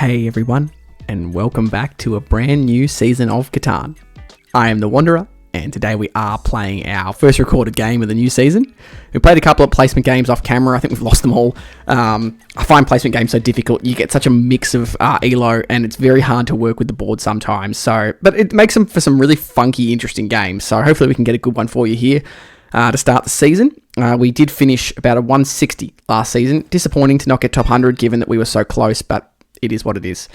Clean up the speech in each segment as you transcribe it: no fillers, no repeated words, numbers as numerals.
Hey everyone, and welcome back to a brand new season of Catan. I am the Wanderer, and today we are playing our first recorded game of the new season. We played a couple of placement games off camera. I think we've lost them all. I find placement games so difficult. You get such a mix of ELO, and it's very hard to work with the board sometimes. But it makes them for some really funky, interesting games. So hopefully we can get a good one for you here to start the season. We did finish about a 160 last season. Disappointing to not get top 100 given that we were so close, but it is what it is.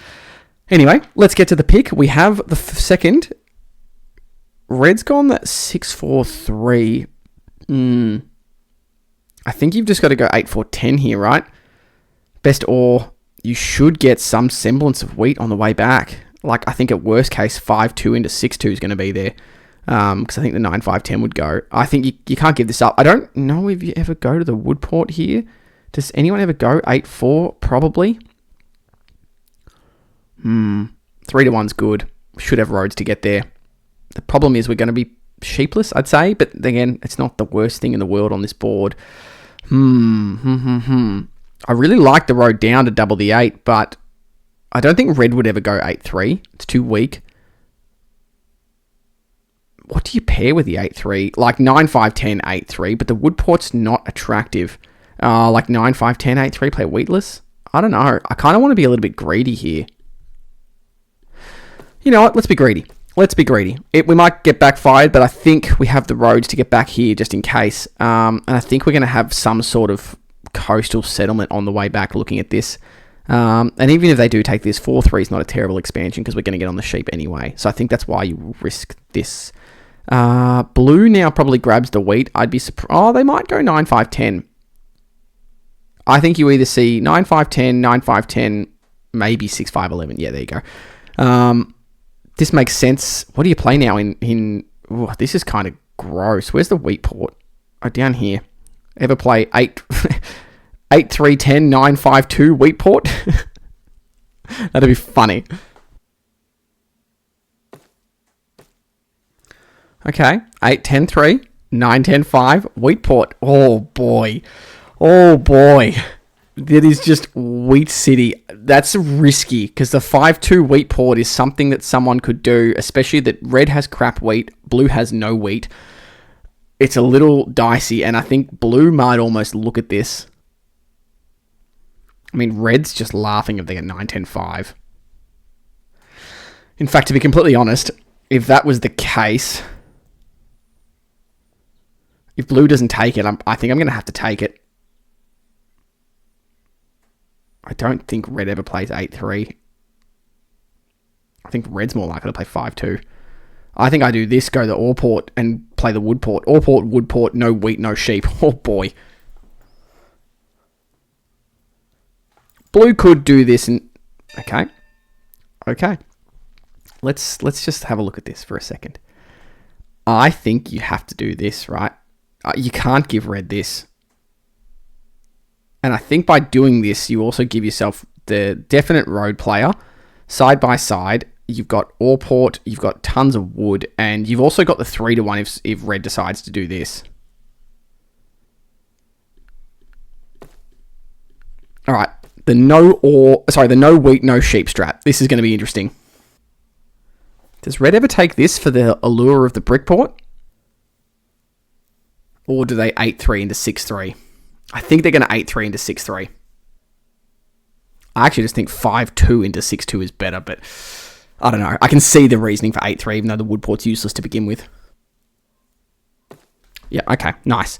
Anyway, let's get to the pick. We have the second. Red's gone that 6-4-3. I think you've just got to go 8-4-10 here, right? Best or you should get some semblance of wheat on the way back. Like, I think at worst case, 5-2 into 6-2 is going to be there. Because I think the 9-5-10 would go. I think you can't give this up. I don't know if you ever go to the Woodport here. Does anyone ever go 8-4? Probably. 3-1's good. Should have roads to get there. The problem is we're going to be sheepless, I'd say. But again, it's not the worst thing in the world on this board. I really like the road down to double the 8, but I don't think red would ever go 8-3. It's too weak. What do you pair with the 8-3? Like 9-5-10, 8-3, but the Woodport's not attractive. Like 9-5-10, 8-3, play wheatless? I don't know. I kind of want to be a little bit greedy here. You know what? Let's be greedy. We might get backfired, but I think we have the roads to get back here just in case. And I think we're going to have some sort of coastal settlement on the way back looking at this. And even if they do take this, 4-3 is not a terrible expansion because we're going to get on the sheep anyway. So I think that's why you risk this. Blue now probably grabs the wheat. I'd be surprised. Oh, they might go 9-5-10. I think you either see 9-5-10, 9-5-10, maybe 6-5-11. Yeah, there you go. This makes sense. What do you play now in oh, this is kind of gross. Where's the wheat port? Oh, down here. Ever play 8-3-10, 9-5-2 wheat port? That'd be funny. Okay, 8-10-3, 9-10-5, wheat port. Oh boy. That is just wheat city. That's risky because the 5-2 wheat port is something that someone could do, especially that red has crap wheat, blue has no wheat. It's a little dicey, and I think blue might almost look at this. I mean, red's just laughing if they get 9-10-5. In fact, to be completely honest, if that was the case, if blue doesn't take it, I think I'm going to have to take it. I don't think red ever plays 8-3. I think red's more likely to play 5-2. I think I do this, go the Orport and play the Woodport. Orport, Woodport, no wheat, no sheep. Oh boy. Blue could do this and... Okay. Let's just have a look at this for a second. I think you have to do this, right? You can't give red this. And I think by doing this, you also give yourself the definite road player. Side by side, you've got Orport, you've got tons of wood, and you've also got the 3-1 if red decides to do this. All right, the no wheat, no sheep strat. This is going to be interesting. Does red ever take this for the allure of the brickport? Or do they 8-3 into 6-3? I think they're going to 8-3 into 6-3. I actually just think 5-2 into 6-2 is better, but I don't know. I can see the reasoning for 8-3, even though the Woodport's useless to begin with. Yeah, okay, nice.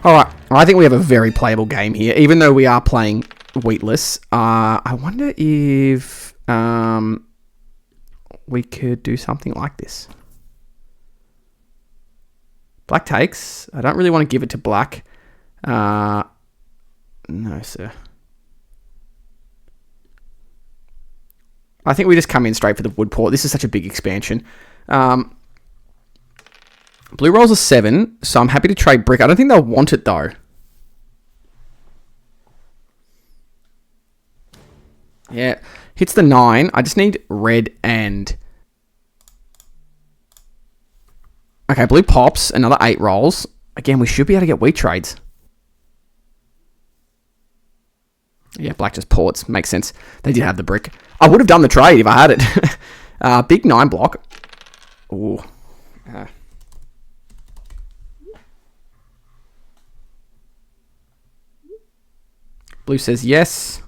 All right, I think we have a very playable game here, even though we are playing wheatless. I wonder if we could do something like this. Black takes. I don't really want to give it to black. No, sir. I think we just come in straight for the Woodport. This is such a big expansion. Blue rolls a 7, so I'm happy to trade brick. I don't think they'll want it, though. Yeah, hits the 9. I just need red and... Okay, blue pops. Another 8 rolls. Again, we should be able to get wheat trades. Yeah, black just ports. Makes sense. They did have the brick. I would have done the trade if I had it. Big 9 block. Ooh. Blue says yes.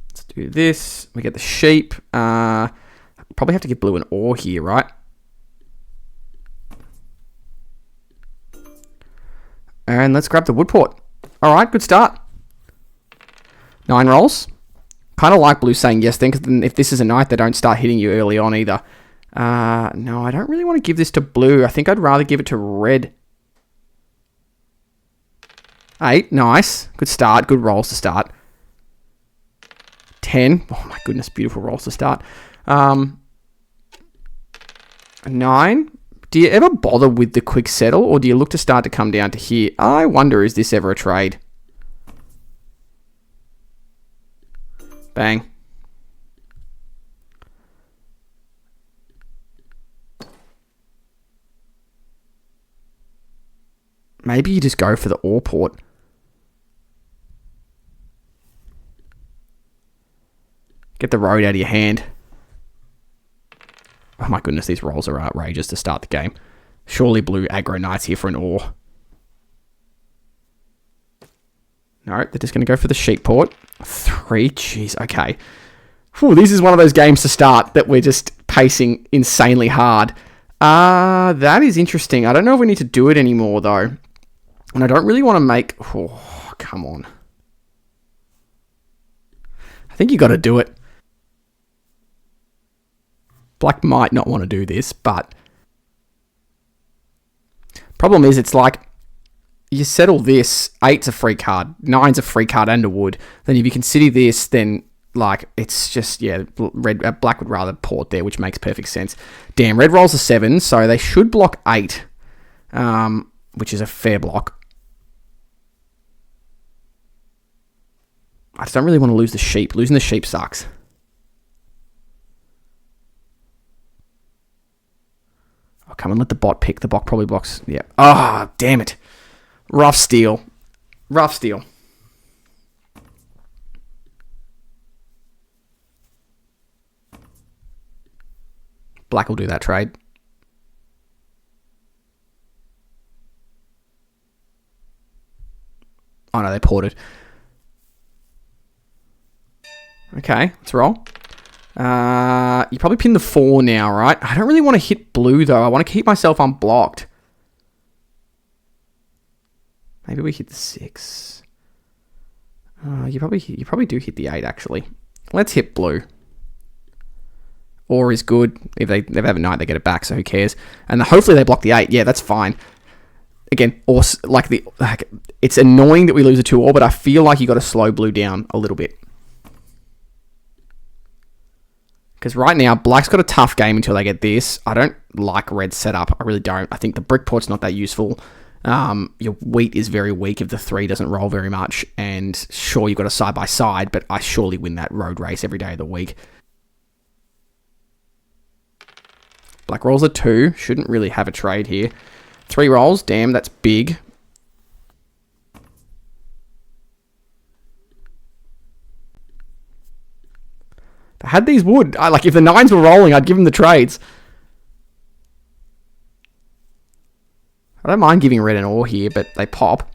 Let's do this. We get the sheep. Probably have to give blue an ore here, right? And let's grab the wood port. All right, good start. 9 rolls. Kind of like blue saying yes then, because then if this is a knight, they don't start hitting you early on either. No, I don't really want to give this to blue. I think I'd rather give it to red. 8, nice. Good start. Good rolls to start. 10. Oh my goodness, beautiful rolls to start. 9. Do you ever bother with the quick settle, or do you look to start to come down to here? I wonder, is this ever a trade? Bang. Maybe you just go for the ore port. Get the road out of your hand. Oh my goodness, these rolls are outrageous to start the game. Surely blue aggro knights here for an ore. No, they're just going to go for the sheep port. 3, jeez, okay. Whew, this is one of those games to start that we're just pacing insanely hard. That is interesting. I don't know if we need to do it anymore, though. And I don't really want to make... Oh, come on. I think you got to do it. Black might not want to do this, but... Problem is, it's like... You settle this, 8's a free card, 9's a free card and a wood. Then if you can city this, then like it's just, yeah, black would rather port there, which makes perfect sense. Damn, red rolls a 7, so they should block 8, which is a fair block. I just don't really want to lose the sheep. Losing the sheep sucks. Oh, come on, let the bot pick. The bot probably blocks. Yeah. Ah, oh, damn it. Rough steal. Rough steal. Black will do that trade. Oh no, they ported. Okay, let's roll. You probably pin the 4 now, right? I don't really want to hit blue though. I want to keep myself unblocked. Maybe we hit the 6. You probably do hit the 8 actually. Let's hit blue. Or is good. If they have a knight, they get it back, so who cares? And hopefully they block the 8. Yeah, that's fine. Again, or it's annoying that we lose a 2 ore, but I feel like you got to slow blue down a little bit. Because right now, black's got a tough game until they get this. I don't like red's setup. I really don't. I think the brick port's not that useful. Your wheat is very weak if the 3 doesn't roll very much. And sure, you've got a side-by-side, but I surely win that road race every day of the week. Black rolls a 2. Shouldn't really have a trade here. 3 rolls. Damn, that's big. If I had these wood, if the 9s were rolling, I'd give them the trades. I don't mind giving red an ore here, but they pop.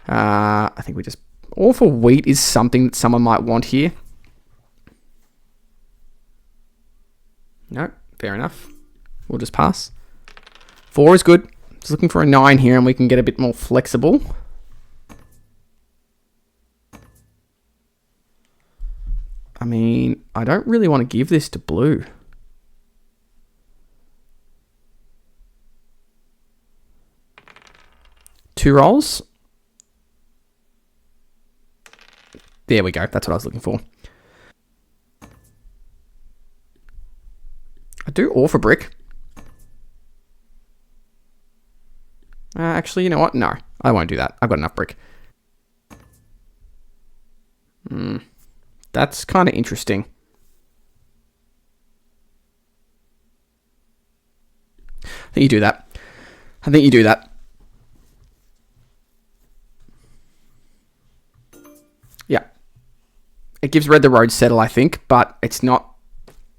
I think we just... Ore for wheat is something that someone might want here. No, fair enough. We'll just pass. 4 is good. Just looking for a 9 here, and we can get a bit more flexible. I mean, I don't really want to give this to blue. Two rolls. There we go. That's what I was looking for. I do ore for brick. Actually, you know what? No, I won't do that. I've got enough brick. That's kind of interesting. I think you do that. I think you do that. It gives red the road settle, I think, but it's not...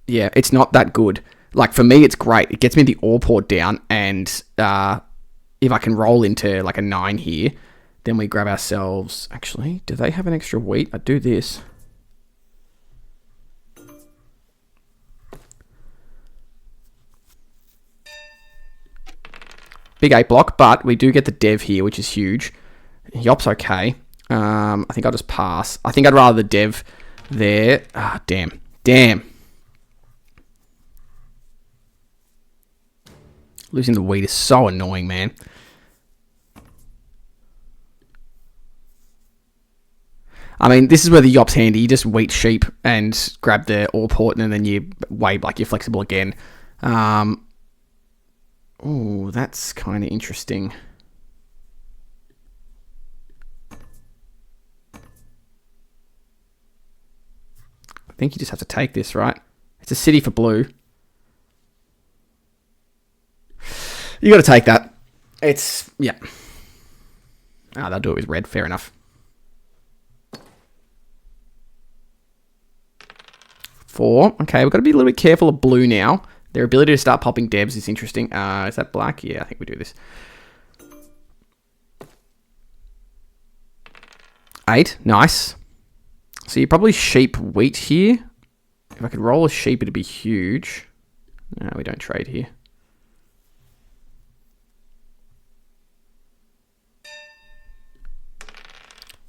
Yeah, it's not that good. Like, for me, it's great. It gets me the ore port down, and if I can roll into, like, a 9 here, then we grab ourselves... Actually, do they have an extra wheat? I'd do this. Big 8 block, but we do get the dev here, which is huge. Yop's okay. I think I'll just pass. I think I'd rather the dev there. Ah, damn. Damn. Losing the wheat is so annoying, man. I mean, this is where the Yop's handy. You just wheat sheep and grab the ore port, and then you wave like you're flexible again. Oh, that's kind of interesting. I think you just have to take this, right? It's a city for blue. You got to take that. It's, yeah. Ah, they'll do it with red. Fair enough. 4. Okay, we've got to be a little bit careful of blue now. Their ability to start popping devs is interesting. Is that black? Yeah, I think we do this. 8. Nice. So you probably sheep wheat here. If I could roll a sheep, it'd be huge. No, we don't trade here.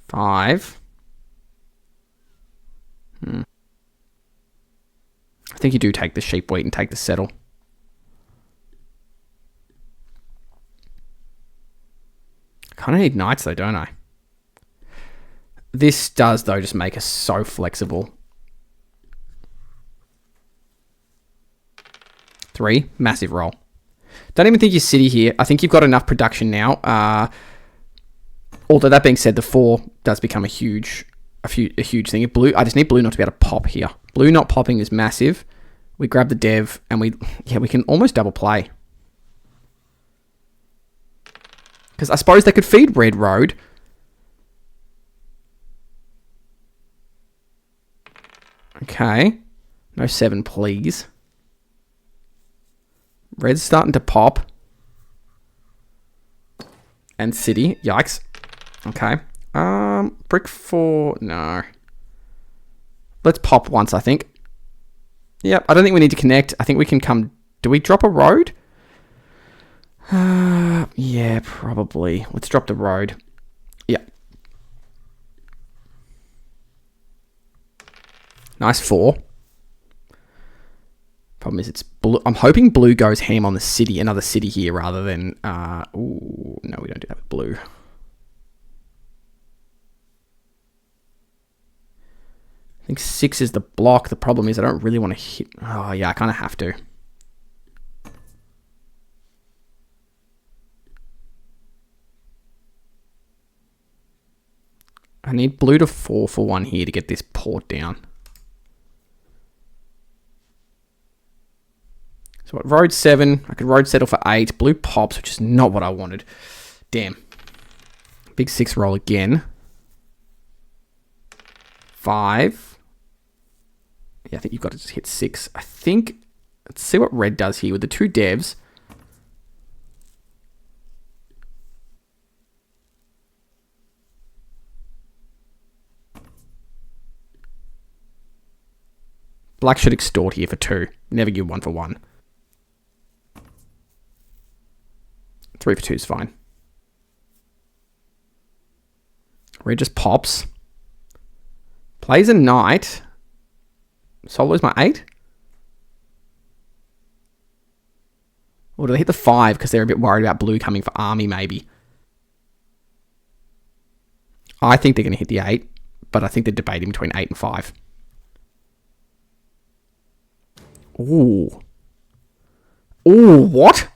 Five. I think you do take the sheep wheat and take the settle. Kind of need knights though, don't I? This does though just make us so flexible. 3, massive roll. Don't even think you city here. I think you've got enough production now. Although that being said, the 4 does become a huge thing. If blue, I just need blue not to be able to pop here. Blue not popping is massive. We grab the dev and we can almost double play. Because I suppose they could feed red road. Okay. No 7, please. Red's starting to pop. And city. Yikes. Okay. Brick 4. No. Let's pop once, I think. Yep. I don't think we need to connect. I think we can come... Do we drop a road? Yeah, probably. Let's drop the road. Yeah. Nice 4. Problem is it's blue. I'm hoping blue goes ham on the city, another city here rather than... ooh, no, we don't do that with blue. I think 6 is the block. The problem is I don't really want to hit... Oh, yeah, I kind of have to. I need blue to 4 for 1 here to get this port down. So at road 7, I could road settle for 8. Blue pops, which is not what I wanted. Damn. Big 6 roll again. 5. Yeah, I think you've got to just hit 6. I think... Let's see what red does here with the 2 devs. Black should extort here for 2. Never give 1 for 1. 3 for 2 is fine. Red just pops. Plays a knight. Solo's my 8. Or do they hit the 5 because they're a bit worried about blue coming for army maybe? I think they're going to hit the 8. But I think they're debating between 8 and 5. Ooh. Ooh, what?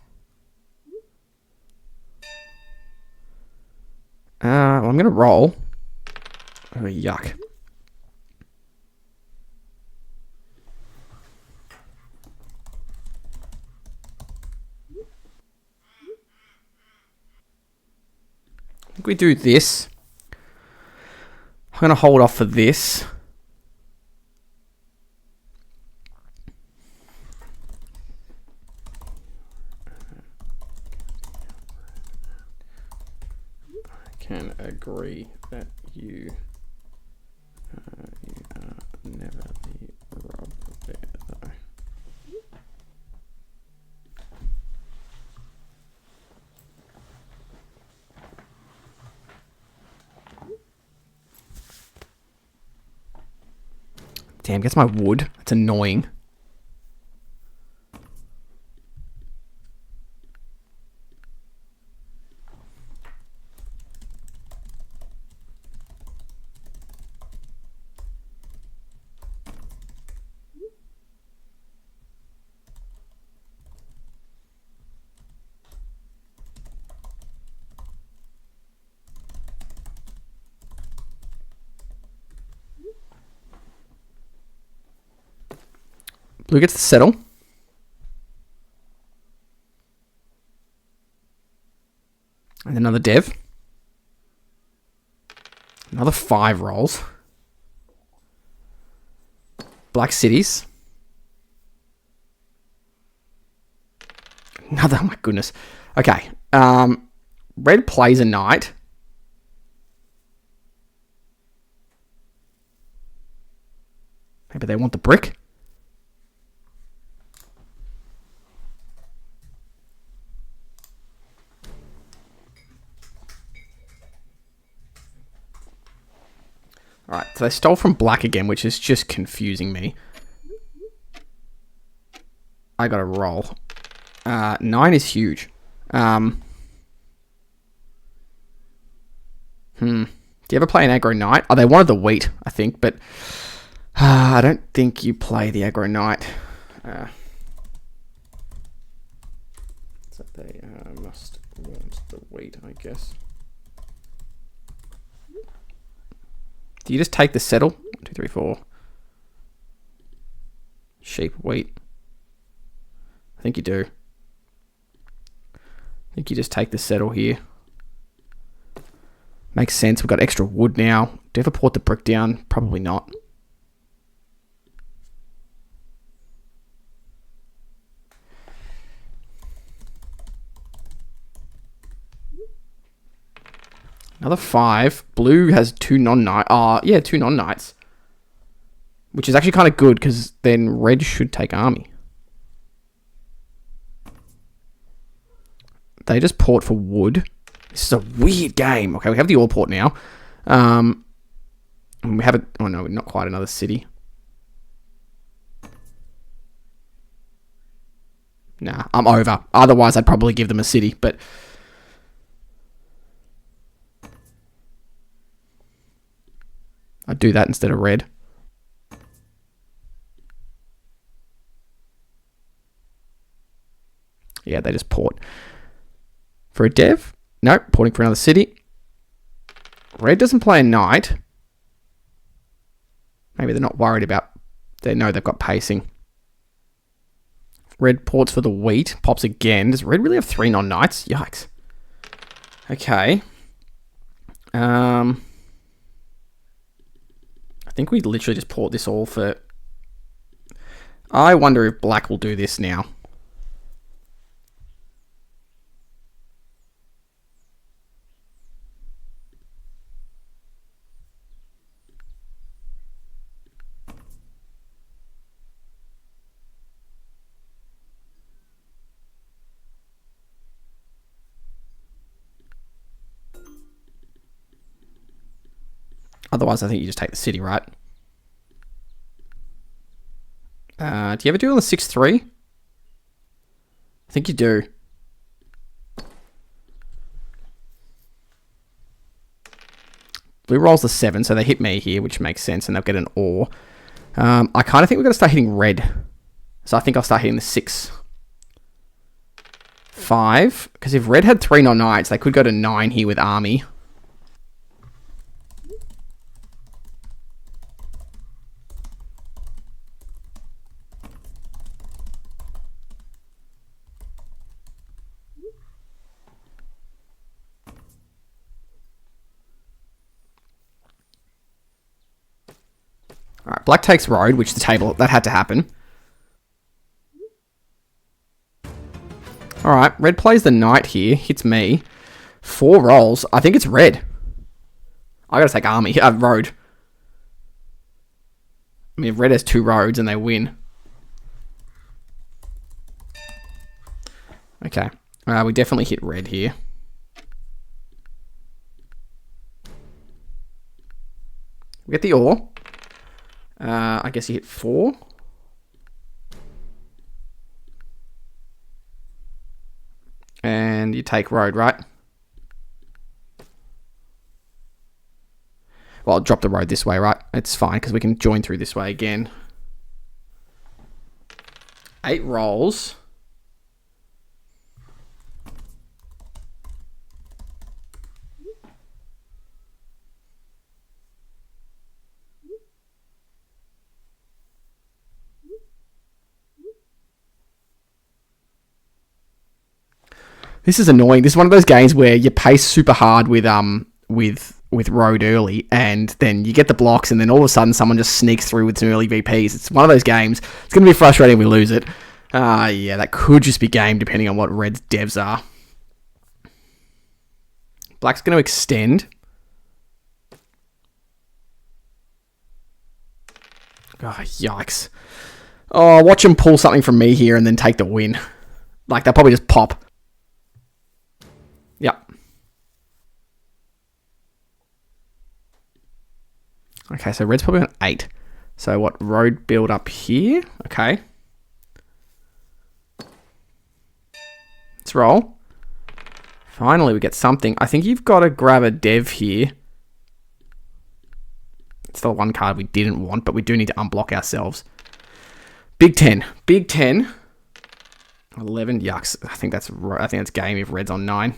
Well, I'm going to roll. Oh, yuck. I think we do this. I'm going to hold off for this. agree that you are never the rob there, though. Damn, gets my wood. That's annoying. Blue gets to settle. And another dev. Another 5 rolls. Black cities. Another, oh my goodness. Okay. Red plays a knight. Maybe they want the brick. Alright, so they stole from black again, which is just confusing me. I got to roll. 9 is huge. Do you ever play an aggro knight? Oh, they wanted the wheat, I think, but I don't think you play the aggro knight. So they must want the wheat, I guess. Do you just take the settle? 1, 2, 3, 4. Sheep, wheat. I think you do. I think you just take the settle here. Makes sense. We've got extra wood now. Do you ever port the brick down? Probably not. Another 5. Blue has 2 non-knights. Yeah, 2 non-knights. Which is actually kind of good, because then red should take army. They just port for wood. This is a weird game. Okay, we have the all port now. And we have it. Oh no, not quite another city. Nah, I'm over. Otherwise, I'd probably give them a city, but I'd do that instead of red. Yeah, they just port. For a dev? Nope, porting for another city. Red doesn't play a knight. Maybe they're not worried about... They know they've got pacing. Red ports for the wheat. Pops again. Does red really have 3 non-knights? Yikes. Okay. I think we literally just port this all for... I wonder if black will do this now. Otherwise, I think you just take the city, right? Do you ever do on the 6-3? I think you do. Blue rolls the 7, so they hit me here, which makes sense, and they'll get an ore. I kind of think we're going to start hitting red. So I think I'll start hitting the 6. 5. Because if red had 3 non-knights, they could go to 9 here with army. Alright, black takes road, which the table, that had to happen. Alright, red plays the knight here, hits me. 4 rolls. I think it's red. I got to take army. Road. I mean, if red has 2 roads and they win. Okay. We definitely hit red here. We get the ore. I guess you hit 4. And you take road, right? Well, I'll drop the road this way, right? It's fine because we can join through this way again. 8 rolls. This is annoying. This is one of those games where you pace super hard with road early, and then you get the blocks, and then all of a sudden someone just sneaks through with some early VPs. It's one of those games. It's going to be frustrating if we lose it. Yeah, that could just be game depending on what red's devs are. Black's going to extend. Oh, yikes. Oh, watch him pull something from me here and then take the win. Like, they'll probably just pop. Yep. Okay, so red's probably on 8. So what, road build up here? Okay. Let's roll. Finally, we get something. I think you've got to grab a dev here. It's the one card we didn't want, but we do need to unblock ourselves. Big 10. Big 10. 11. Yucks. I think that's game if red's on 9.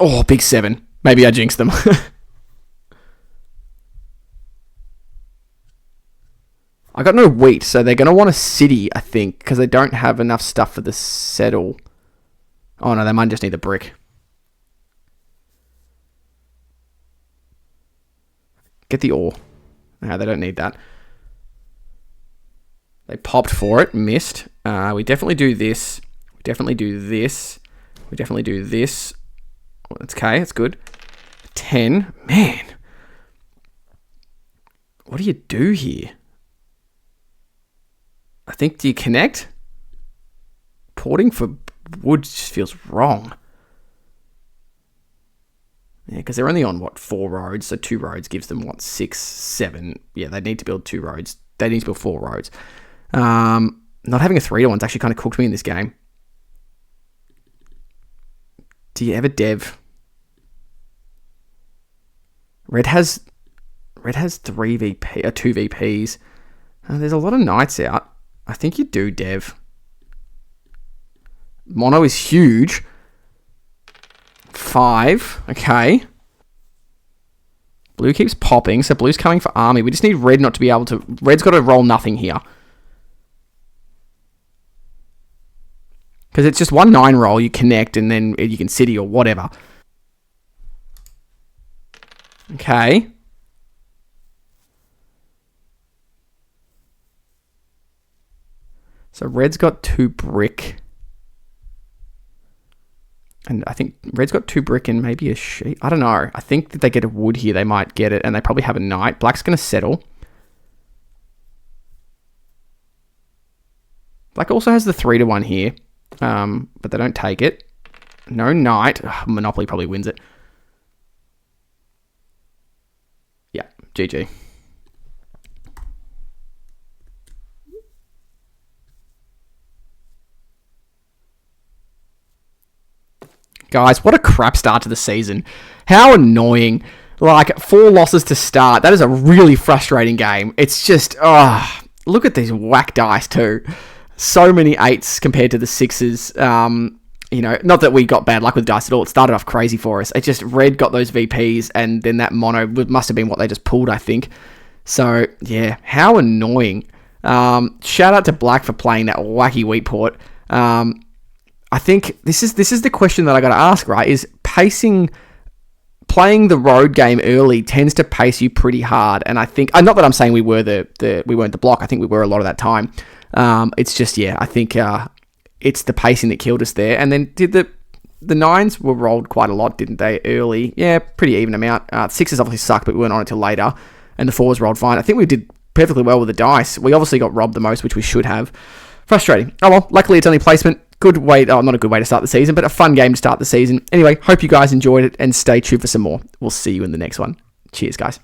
Oh, big 7. Maybe I jinxed them. I got no wheat, so they're going to want a city, I think, because they don't have enough stuff for the settle. Oh, no, they might just need the brick. Get the ore. No, they don't need that. They popped for it, missed. We definitely do this. We definitely do this. We definitely do this. That's okay, that's good. 10. Man. What do you do here? I think, do you connect? Porting for wood just feels wrong. Yeah, because they're only on, 4 roads? So 2 roads gives them, 6, 7. Yeah, they need to build 2 roads. They need to build 4 roads. Not having a 3-to-1's actually kind of cooked me in this game. Do you ever dev? Red has 3 VP or 2 VPs. There's a lot of knights out. I think you do dev. Mono is huge. 5. Okay. Blue keeps popping, so blue's coming for army. We just need red not to be able to... Red's got to roll nothing here. Because it's just 1-9 roll, you connect, and then you can city or whatever. Okay. So red's got 2 brick. And I think red's got 2 brick and maybe a sheep. I don't know. I think that they get a wood here, they might get it, and they probably have a knight. Black's going to settle. Black also has the 3-to-1 here, but they don't take it. No knight. Ugh, Monopoly probably wins it. Yeah, GG. Guys, what a crap start to the season. How annoying. Like, 4 losses to start. That is a really frustrating game. It's just, look at these whack dice too. So many 8s compared to the 6s. Not that we got bad luck with dice at all. It started off crazy for us. It just, red got those VPs, and then that mono must have been what they just pulled, I think. So, yeah, how annoying. Shout out to Black for playing that wacky wheat port. I think this is the question that I got to ask, right? Is playing the road game early tends to pace you pretty hard, and I think not that I'm saying we were we weren't the block. I think we were a lot of that time. It's just, yeah, I think it's the pacing that killed us there. And then did the 9s were rolled quite a lot, didn't they, early? Yeah, pretty even amount. 6s obviously sucked, but we weren't on it till later. And the 4s rolled fine. I think we did perfectly well with the dice. We obviously got robbed the most, which we should have. Frustrating. Oh well, luckily it's only placement. Good way, not a good way to start the season, but a fun game to start the season. Anyway, hope you guys enjoyed it and stay tuned for some more. We'll see you in the next one. Cheers, guys.